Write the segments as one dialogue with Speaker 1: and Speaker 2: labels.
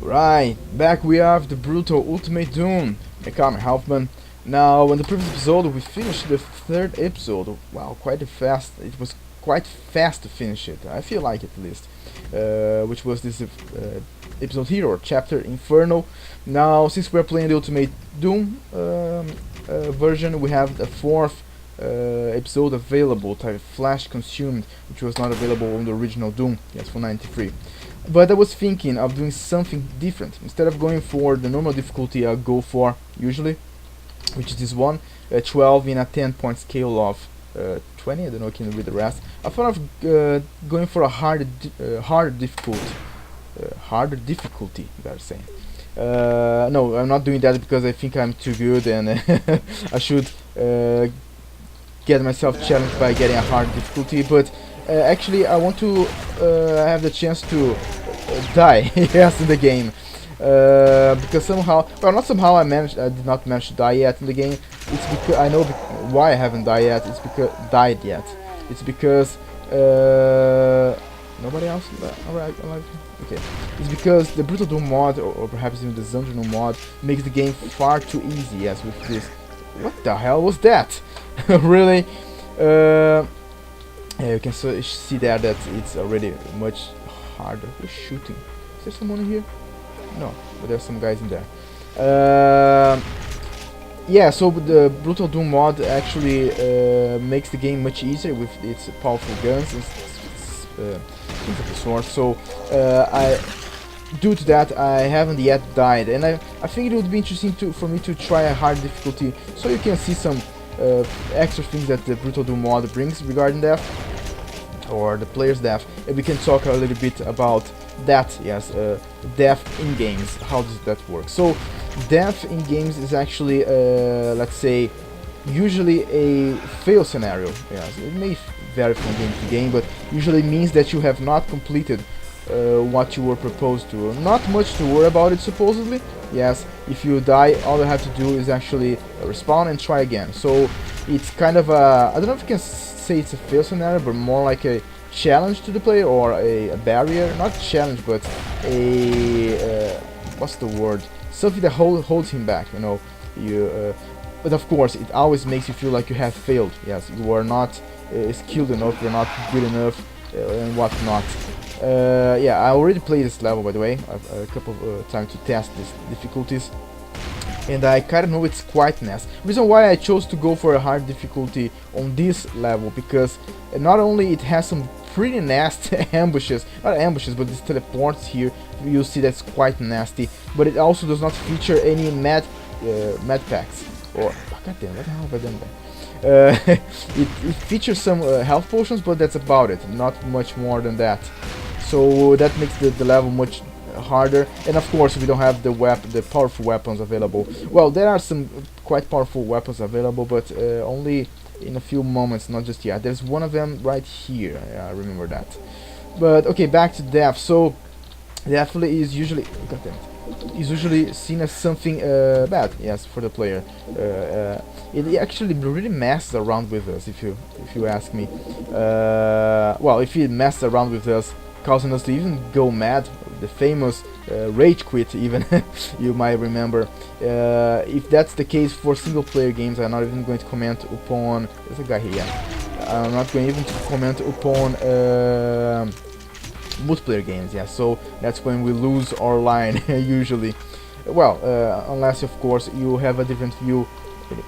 Speaker 1: Right, back we have the brutal Ultimate Doom. I'm Hauffman. Now, in the previous episode, we finished the third episode. Wow, quite fast. It was quite fast to finish it. I feel like it, at least. Which was this episode here, or chapter Inferno. Now, since we're playing the Ultimate Doom version, we have the fourth episode available, type Flash Consumed, which was not available on the original Doom, yes, for 93. But I was thinking of doing something different. Instead of going for the normal difficulty I go for usually, which is this one, 12 in a 10-point scale of 20. I don't know if you can read the rest. I thought of going for a harder difficulty. Harder difficulty, you gotta say. No, I'm not doing that because I think I'm too good and I should get myself challenged by getting a hard difficulty. But actually, I want to have the chance to die, yes, in the game. Because somehow, well, not somehow, I did not manage to die yet in the game. It's because I know why I haven't died yet. It's because nobody else alive. Okay, it's because the Brutal Doom mod, or perhaps even the Zandronum mod, makes the game far too easy. Yes, with this. What the hell was that? Really? Yeah, you can see there that it's already much harder. Who's shooting? Is there someone here? No, but there's some guys in there. Yeah, so the Brutal Doom mod actually makes the game much easier with its powerful guns and things of the sort. So due to that, I haven't yet died, and I think it would be interesting for me to try a hard difficulty, so you can see some extra things that the Brutal Doom mod brings regarding death, or the player's death, and we can talk a little bit about that. Yes, death in games. How does that work? So, death in games is actually, let's say, usually a fail scenario. Yes, it may vary from game to game, but usually means that you have not completed what you were proposed to. Not much to worry about it, supposedly. Yes, if you die, all you have to do is actually respawn and try again. So it's kind of a, I don't know if you can say it's a fail scenario, but more like a challenge to the player, or a barrier. Not challenge, but a what's the word? Something that holds him back. You know, but of course, it always makes you feel like you have failed. Yes, you are not skilled enough, you're not good enough, and whatnot. Yeah, I already played this level, by the way, a couple of times to test these difficulties, and I kind of know it's quite nasty. Reason why I chose to go for a hard difficulty on this level, because not only it has some pretty nasty ambushes, not ambushes, but these teleports here, you see that's quite nasty, but it also does not feature any med packs, or, oh, goddamn, what the hell have I done there? It features some health potions, but that's about it, not much more than that. So that makes the level much harder, and of course we don't have the powerful weapons available. Well, there are some quite powerful weapons available, but only in a few moments, not just yet. There's one of them right here, I remember that. But okay, back to death. So definitely is usually, goddamn it, is usually seen as something bad, yes, for the player. It actually really messes around with us, if you ask me. Well, if it messes around with us, causing us to even go mad, the famous rage quit, even you might remember. If that's the case for single player games, I'm not even going to comment upon. There's a guy here. Yeah. I'm not going even to comment upon multiplayer games. Yeah, so that's when we lose our line usually. Well, unless of course you have a different view.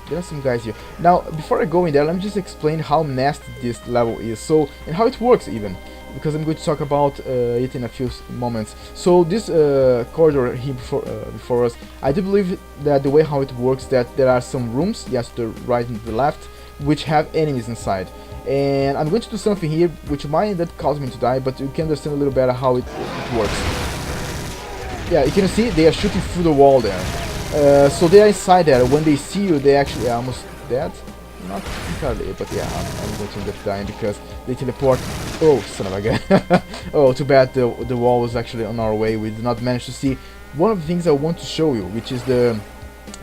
Speaker 1: There are some guys here. Now, before I go in there, let me just explain how nasty this level is. So, and how it works even, because I'm going to talk about it in a few moments. So this corridor here before us, I do believe that the way how it works, that there are some rooms, yes, to the right and the left, which have enemies inside. And I'm going to do something here which might end up causing me to die, but you can understand a little better how it works. Yeah, you can see they are shooting through the wall there. So they are inside there. When they see you, they actually are almost dead. Not entirely, but yeah, I'm going to end up dying because they teleport. Oh, son of a gun. Oh, too bad the wall was actually on our way. We did not manage to see one of the things I want to show you, which is the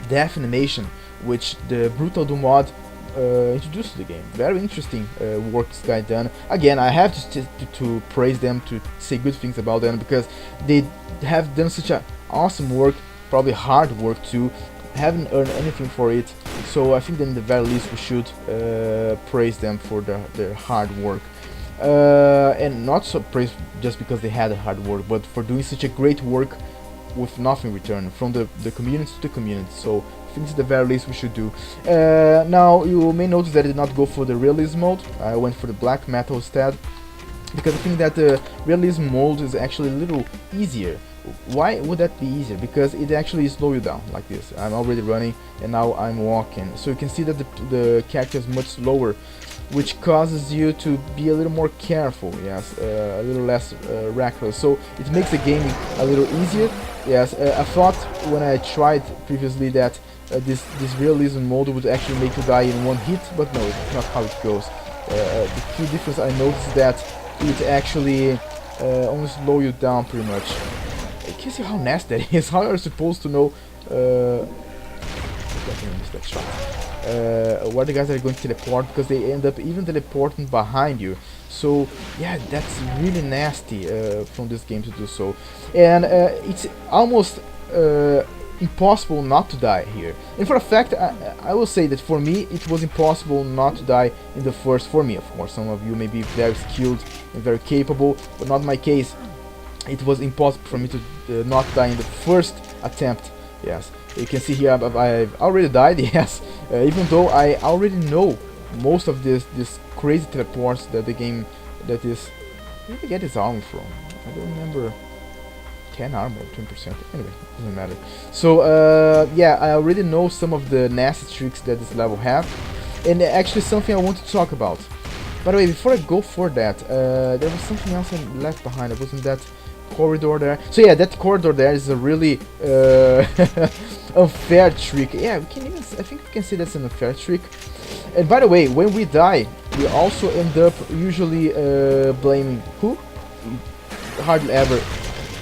Speaker 1: death animation, which the Brutal Doom mod introduced to the game. Very interesting work this guy done. Again, I have to praise them, to say good things about them, because they have done such a awesome work, probably hard work too. Haven't earned anything for it, so I think that in the very least we should praise them for their hard work. And not so praise just because they had a hard work, but for doing such a great work with nothing in return from the community to the community. So I think it's the very least we should do. Now you may notice that I did not go for the realism mode. I went for the black metal instead, because I think that the realism mode is actually a little easier. Why would that be easier? Because it actually slows you down like this. I'm already running and now I'm walking, so you can see that the character is much slower, which causes you to be a little more careful, yes, a little less reckless. So it makes the game a little easier. Yes, I thought when I tried previously that this realism mode would actually make you die in one hit, but no, it's not how it goes. The key difference I noticed is that it actually only slows you down pretty much. You can see how nasty that is. How are you supposed to know that shot? Where the guys are going to teleport, because they end up even teleporting behind you. So yeah, that's really nasty from this game to do so. And it's almost impossible not to die here. And for a fact, I will say that for me it was impossible not to die in the first. For me, of course, some of you may be very skilled and very capable, but not my case. It was impossible for me to not die in the first attempt. Yes, you can see here I've already died. Yes, even though I already know most of this crazy teleports that the game that is. Where did I get this armor from? I don't remember. 10 armor, 10%. Anyway, doesn't matter. So yeah, I already know some of the nasty tricks that this level have, and actually something I want to talk about. By the way, before I go for that, there was something else I left behind. It wasn't that corridor there. So yeah, that corridor there is a really unfair trick. Yeah, we can even, I think we can say that's an unfair trick. And by the way, when we die, we also end up usually blaming who? Hardly ever.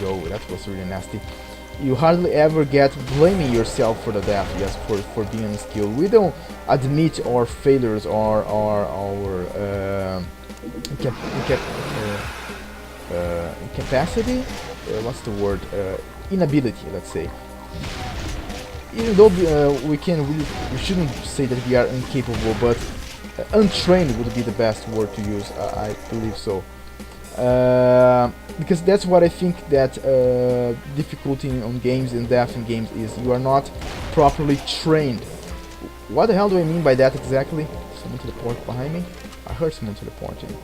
Speaker 1: Go, that was really nasty. You hardly ever get blaming yourself for the death, yes, for being unskilled. We don't admit our failures or our incapacity. What's the word? Inability, let's say. Even though we shouldn't say that we are incapable, but untrained would be the best word to use. I believe so. Because that's what I think that difficulty on games and death in games is. You are not properly trained. What the hell do I mean by that exactly? Someone teleport behind me? I heard someone teleporting.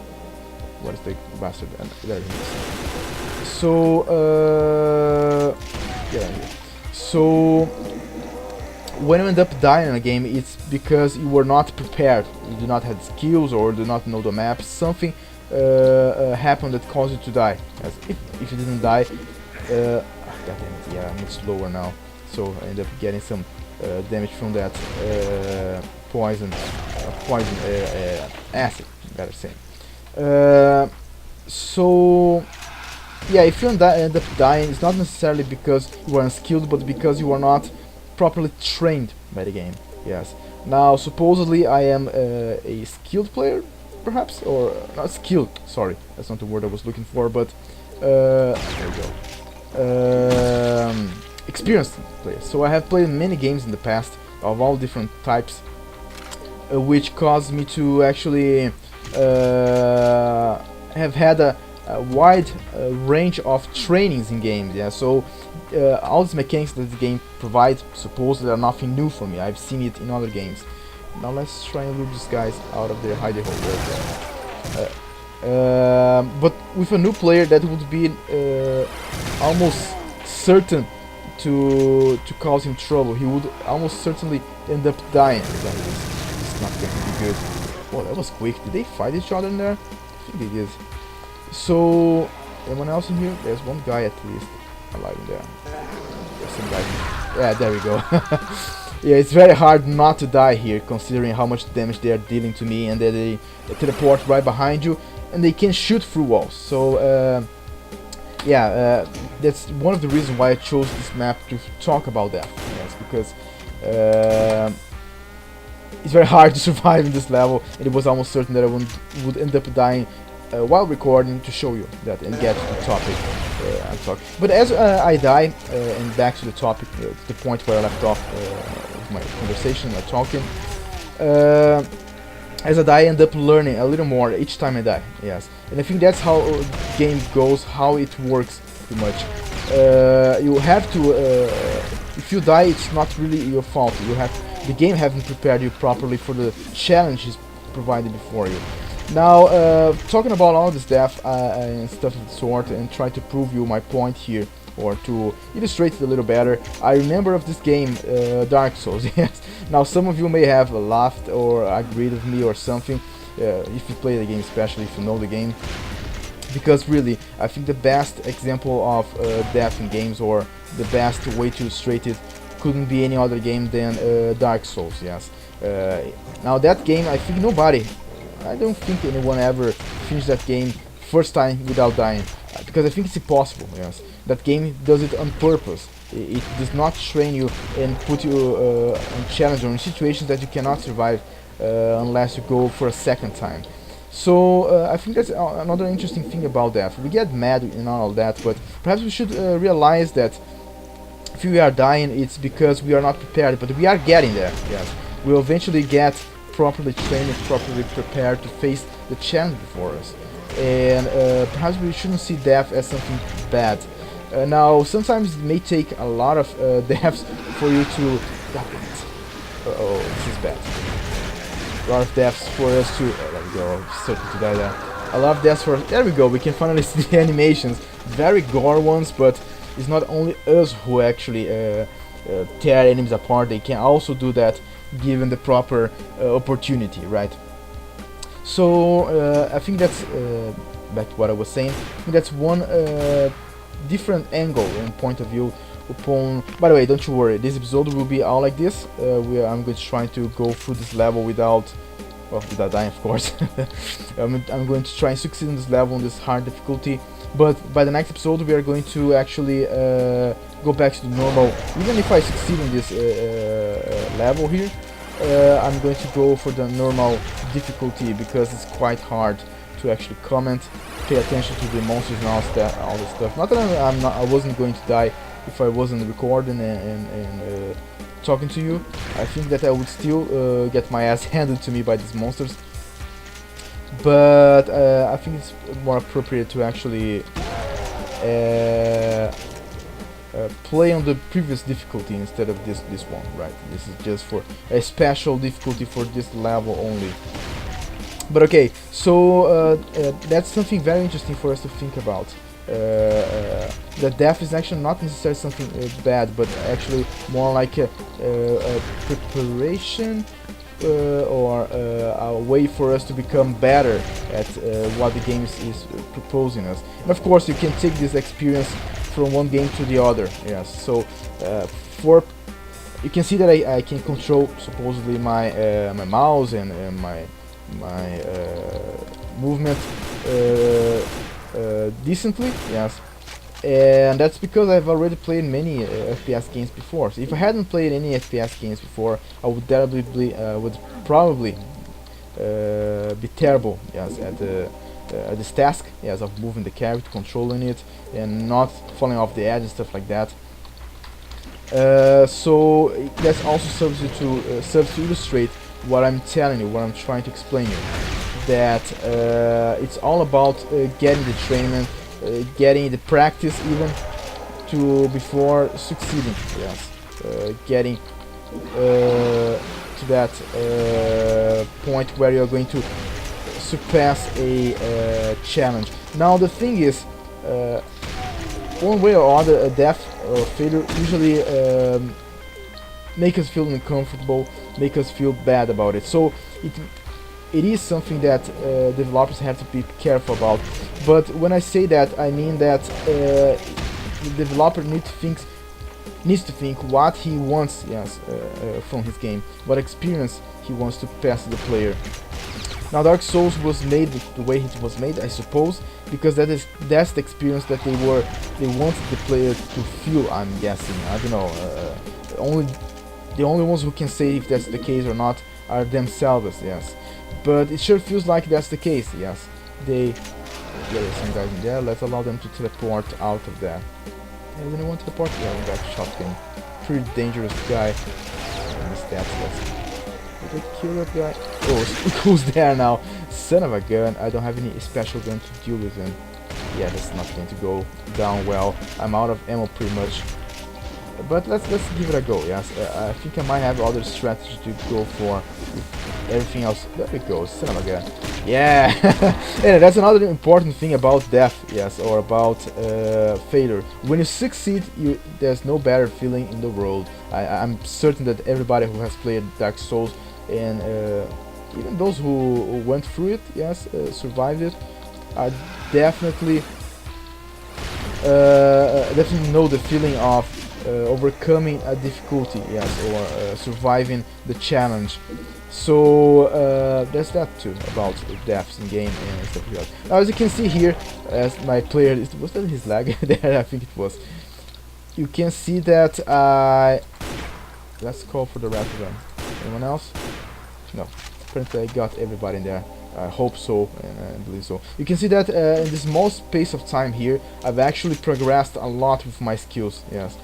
Speaker 1: What is the bastard? There he is. So, yeah. So, when you end up dying in a game, it's because you were not prepared. You do not have skills or do not know the map. Something happened that caused you to die. As if you didn't die, god damn it, yeah, I'm much slower now. So I end up getting some damage from that poison acid, better say. So yeah, if you end up dying, it's not necessarily because you are unskilled, but because you are not properly trained by the game. Yes. Now supposedly I am a skilled player, perhaps, or not skilled. Sorry, that's not the word I was looking for. But there we go. Experienced player. So I have played many games in the past of all different types, which caused me to actually have had a wide range of trainings in games. Yeah, so all these mechanics that the game provides supposedly are nothing new for me. I've seen it in other games. Now let's try and lure these guys out of their hidey hole. But with a new player, that would be almost certain to cause him trouble. He would almost certainly end up dying. It's not going to be good. Oh, that was quick. Did they fight each other in there? I think they did. So, anyone else in here? There's one guy at least alive in there. There's some guy. Yeah, there we go. Yeah, it's very hard not to die here, considering how much damage they are dealing to me, and they teleport right behind you, and they can shoot through walls. So, yeah, that's one of the reasons why I chose this map to talk about that. Yes, because it's very hard to survive in this level, and it was almost certain that I would end up dying while recording to show you that and get to the topic I'm talking. But as I die, and back to the topic, the point where I left off with my conversation, my talking. As I die, I end up learning a little more each time I die. Yes, and I think that's how the game goes, how it works pretty much. You have to, if you die, it's not really your fault. The game haven't prepared you properly for the challenges provided before you. Now, talking about all this death and stuff of the sort, and try to prove you my point here, or to illustrate it a little better, I remember of this game, Dark Souls. Yes. Now, some of you may have laughed or agreed with me or something, if you play the game, especially if you know the game. Because really, I think the best example of death in games, or the best way to illustrate it, couldn't be any other game than Dark Souls. Yes. Now that game, I think I don't think anyone ever finished that game first time without dying, because I think it's impossible. Yes, that game does it on purpose. It does not train you and put you in challenge or in situations that you cannot survive unless you go for a second time. So I think that's another interesting thing about that. We get mad and all that, but perhaps we should realize that if we are dying, it's because we are not prepared, but we are getting there. Yes, we'll eventually get properly trained and properly prepared to face the challenge before us. And perhaps we shouldn't see death as something bad. Now, sometimes it may take a lot of deaths for you to... Uh-oh, this is bad. A lot of deaths for us to... there we go, certain to die there. A lot of deaths for... there we go, we can finally see the animations. Very gore ones, but it's not only us who actually tear enemies apart. They can also do that given the proper opportunity, right? So I think that's back to what I was saying. I think that's one different angle and point of view upon. By the way, don't you worry, this episode will be all like this. I'm going to try to go through this level without dying, of course. I'm going to try and succeed in this level on this hard difficulty. But by the next episode, we are going to actually go back to the normal. Even if I succeed in this level here, I'm going to go for the normal difficulty, because it's quite hard to actually comment, pay attention to the monsters and all this stuff. Not that I wasn't going to die if I wasn't recording and talking to you. I think that I would still get my ass handed to me by these monsters. But I think it's more appropriate to actually play on the previous difficulty instead of this one, right? This is just for a special difficulty for this level only. But okay, so that's something very interesting for us to think about. That death is actually not necessarily something bad, but actually more like a preparation or a way for us to become better at what the game is proposing us. And of course, you can take this experience from one game to the other. Yes, so you can see that I can control supposedly my my mouse and my movement decently. Yes, and that's because I've already played many FPS games before. So if I hadn't played any FPS games before, I would probably be terrible, yes, at this task, yes, of moving the character, controlling it, and not falling off the edge and stuff like that. So that also serves to illustrate what I'm telling you, what I'm trying to explain you. That it's all about getting the training, getting the practice even before succeeding. Yes, getting to that point where you're going to surpass a challenge. Now the thing is, one way or other, a death or failure usually make us feel uncomfortable, make us feel bad about it. So it is something that developers have to be careful about. But when I say that, I mean that the developer needs to think what he wants, yes, from his game, what experience he wants to pass to the player. Now, Dark Souls was made the way it was made, I suppose, because that's the experience that they wanted the player to feel. I'm guessing. I don't know. The only ones who can say if that's the case or not are themselves. Yes, but it sure feels like that's the case. Yes, they Yeah, there's some guys in there. Let's allow them to teleport out of there. Does anyone teleport? Yeah, we got shotgun. Pretty dangerous guy. And his stats, did I kill that guy? Oh, who's there now? Son of a gun. I don't have any special gun to deal with him. Yeah, that's not going to go down well. I'm out of ammo pretty much. But let's give it a go. Yes, I think I might have other strategies to go for. Everything else. There we go. Son of a gun. Yeah. Yeah, that's another important thing about death. Yes, or about failure. When you succeed, there's no better feeling in the world. I'm certain that everybody who has played Dark Souls and even those who went through it, yes, survived it, are definitely know the feeling of overcoming a difficulty, yes, or surviving the challenge. So there's that too about deaths in game and stuff like that. Now, as you can see here, as my player, was that his lag there? I think it was. You can see that let's call for the rapid run. Anyone else? No. Apparently I got everybody in there. I hope so, and I believe so. You can see that in this small space of time here, I've actually progressed a lot with my skills. Yes.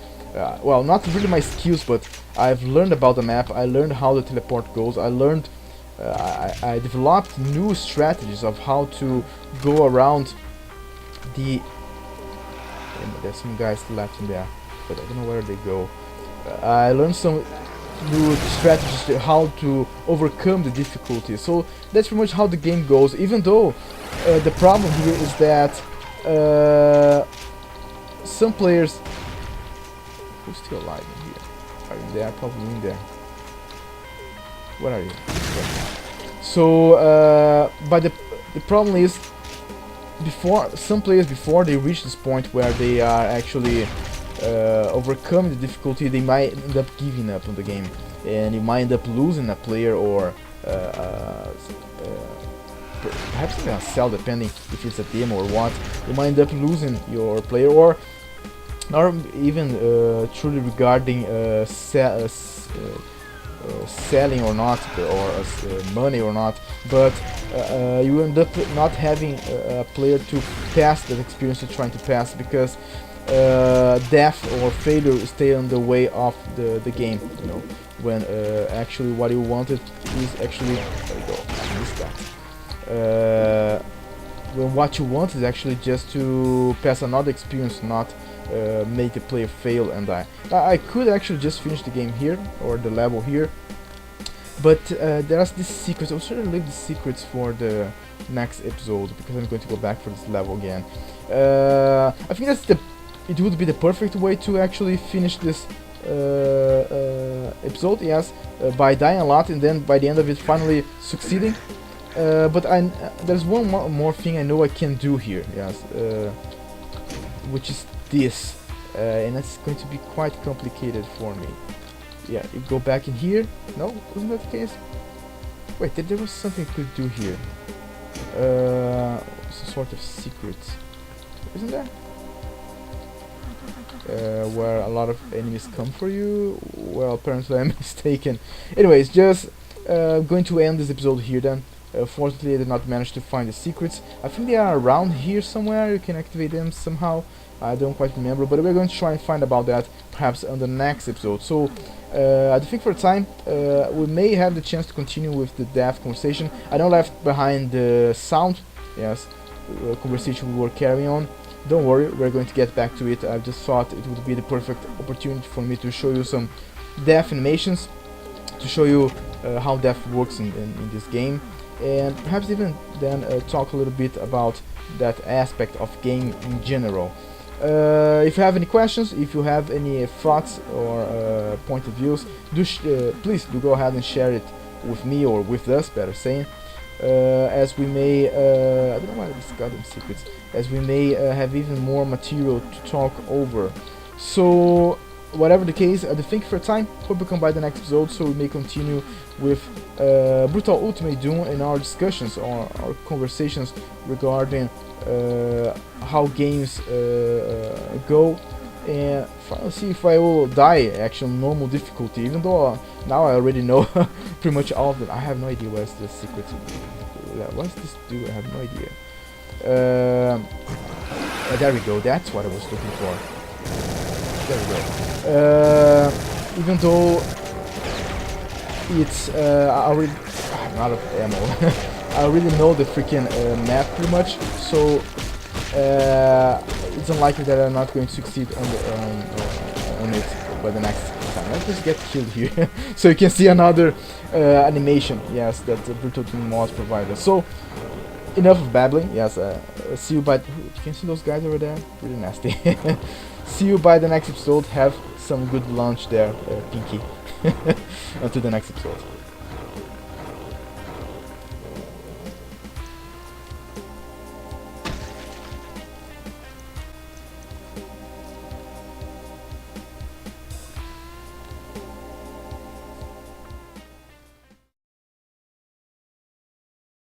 Speaker 1: Well, not really my skills, but I've learned about the map. I learned how the teleport goes. I learned, I developed new strategies of how to go around the. There's some guys left in there, but I don't know where they go. I learned some new strategies to how to overcome the difficulties. So that's pretty much how the game goes. Even though the problem here is that some players. Who's still alive in here? Are you there? Probably in there. Where are you? So, but the problem is, some players before they reach this point where they are actually overcoming the difficulty, they might end up giving up on the game, and you might end up losing a player, or perhaps even a cell, depending if it's a demo or what. You might end up losing your player, or even truly regarding selling or not, or money or not, but you end up not having a player to pass that experience you're trying to pass, because death or failure stay on the way of the game, you know, when actually what you wanted is actually, there we go, I missed that. When what you want is actually just to pass another experience, not make the player fail and die. I could actually just finish the game here, or the level here, but there's this secret. I'll sort of leave the secrets for the next episode, because I'm going to go back for this level again. I think it would be the perfect way to actually finish this episode, yes, by dying a lot and then by the end of it finally succeeding. But there's one more thing I know I can do here, yes, which is this, and that's going to be quite complicated for me. Yeah, you go back in here. No, wasn't that the case? Wait, there was something I could do here. Some sort of secret, isn't there? Where a lot of enemies come for you. Well, apparently I'm mistaken. Anyways, just going to end this episode here then. Fortunately, I did not manage to find the secrets. I think they are around here somewhere. You can activate them somehow. I don't quite remember, but we're going to try and find about that perhaps on the next episode. So, I think for a time, we may have the chance to continue with the death conversation. I know left behind the sound, yes, conversation we were carrying on. Don't worry, we're going to get back to it. I just thought it would be the perfect opportunity for me to show you some death animations, to show you how death works in this game, and perhaps even then talk a little bit about that aspect of game in general. If you have any questions, if you have any thoughts or point of views, please do go ahead and share it with me, or with us, better saying, as we may, I don't know why I discussed them secrets, as we may have even more material to talk over. So, whatever the case, thank you for your time. Hope you come by the next episode, so we may continue with Brutal Ultimate Doom and our discussions, or our conversations regarding how games go, and finally see if I will die actually on normal difficulty, even though now I already know pretty much all of them. I have no idea what's the secret. What's this do? I have no idea. There we go. That's what I was looking for. There we go. Even though it's I'm out of ammo. I already know the freaking map pretty much, so it's unlikely that I'm not going to succeed on it by the next time. Let's just get killed here, so you can see another animation. Yes, that the Brutal Doom mod provided. So enough of babbling. Yes, see you by. You can see those guys over there. Really nasty. See you by the next episode. Have some good lunch there, Pinky. Until the next episode.